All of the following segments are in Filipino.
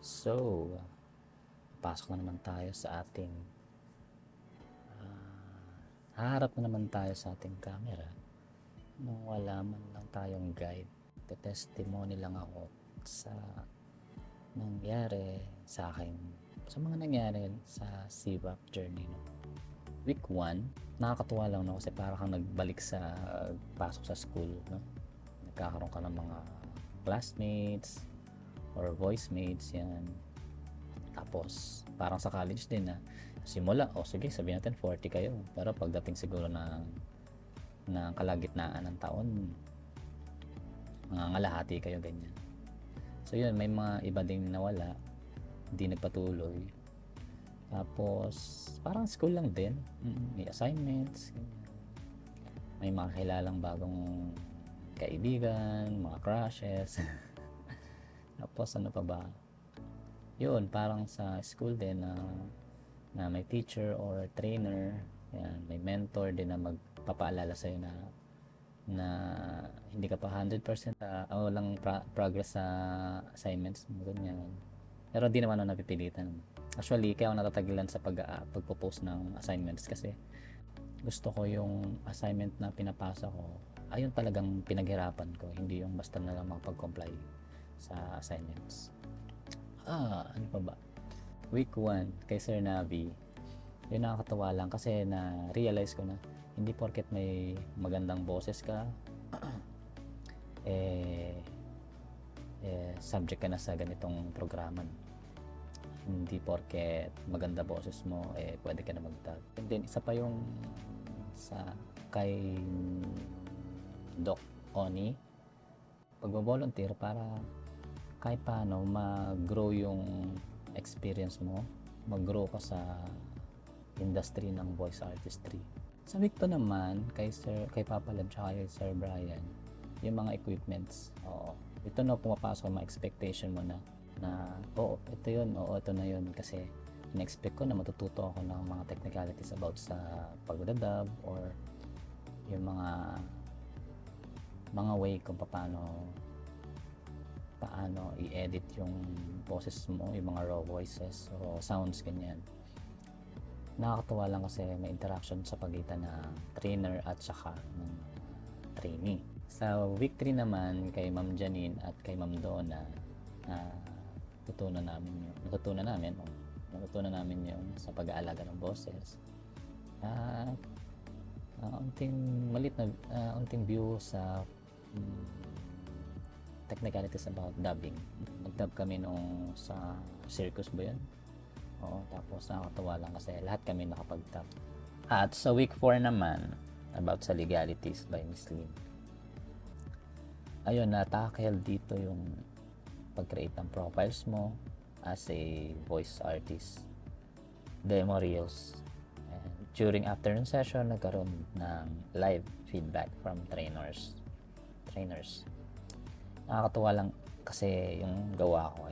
So, pasok na naman tayo sa ating haharap na naman tayo sa ating camera nung wala man lang tayong guide. Testimony lang ako sa nangyari sa akin, sa mga nangyari sa CWAP journey. Week 1, nakakatuwa lang, no? Kasi para kang nagbalik sa pasok sa school, no? Nagkakaroon ka ng mga classmates or voice mates, yan. Tapos parang sa college din na simula, sige, sabihin natin 40 kayo, pero pagdating siguro ng kalagitnaan ng taon, mga ngalahati kayo, ganyan. So yun, may mga iba ding nawala, hindi nagpatuloy. Tapos parang school lang din, may assignments, may mga kilalang bagong kaibigan, mga crushes. Tapos ano pa ba, yun, parang sa school din na may teacher or trainer, yan, may mentor din na magpapaalala sa'yo na hindi ka pa 100% walang progress sa assignments mo, ganyan. Pero di naman ako napipilitan. Actually, kaya ako natatagilan sa pagpo-post ng assignments kasi gusto ko yung assignment na pinapasa ko, ayun talagang pinaghirapan ko, hindi yung basta na lang makapag-comply sa assignments. Ano pa ba? Week 1 kay Sir Navi, yun nakakatawa lang kasi na-realize ko na hindi porket may magandang boses ka subject ka na sa ganitong programa. Hindi porket maganda boses mo pwede ka na mag-tag. And then isa pa yung sa kay Doc Oni, pag-volunteer para kahit paano mag-grow yung experience mo, mag-grow ka sa industry ng voice artistry. Sa week 2 naman, kay Papa Lab tsaka kay Sir Brian, yung mga equipments, ito na pumapasok yung mga expectation mo na ito yun, ito na yun, kasi in-expect ko na matututo ako ng mga technicalities about sa pagdadub or yung mga way kung paano i-edit yung boses mo, yung mga raw voices o sounds, ganyan. Nakakatuwa lang kasi may interaction sa pagitan ng trainer at saka ng trainee. Sa week 3 naman, kay Ma'am Janine at kay Ma'am Donna, natutunan namin yung sa pag-aalaga ng boses. Unting view sa technicalities about dubbing. Nag-dub kami nung sa circus ba yun? Tapos nakakatawa lang kasi lahat kami nakapag-dub. At sa week 4 naman, about sa legalities by Miss Lynn. Ayun, na-tackle dito yung pag-create ng profiles mo as a voice artist, demo reels. And during afternoon session, nagkaroon ng live feedback from trainers. Nakakatuwa lang kasi yung gawa ko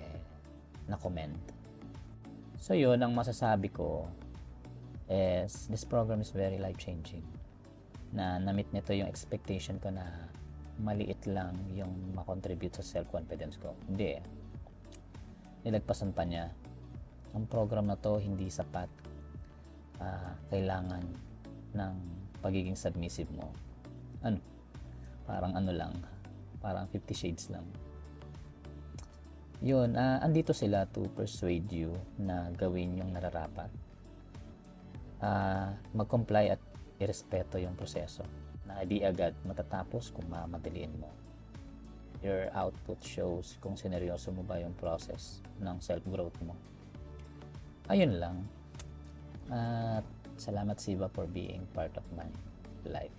na-comment. So yun, ang masasabi ko is this program is very life-changing. Na-meet nito yung expectation ko na maliit lang yung makontribute sa self-confidence ko. Hindi nilagpasan pa niya. Ang program na to hindi sapat. Kailangan ng pagiging submissive mo. Parang parang 50 shades lang. Yun, andito sila to persuade you na gawin yung nararapat. Mag-comply at irespeto yung proseso. Na di agad matatapos kung mamadaliin mo. Your output shows kung sineryoso mo ba yung process ng self-growth mo. Ayun lang. Salamat Siva for being part of my life.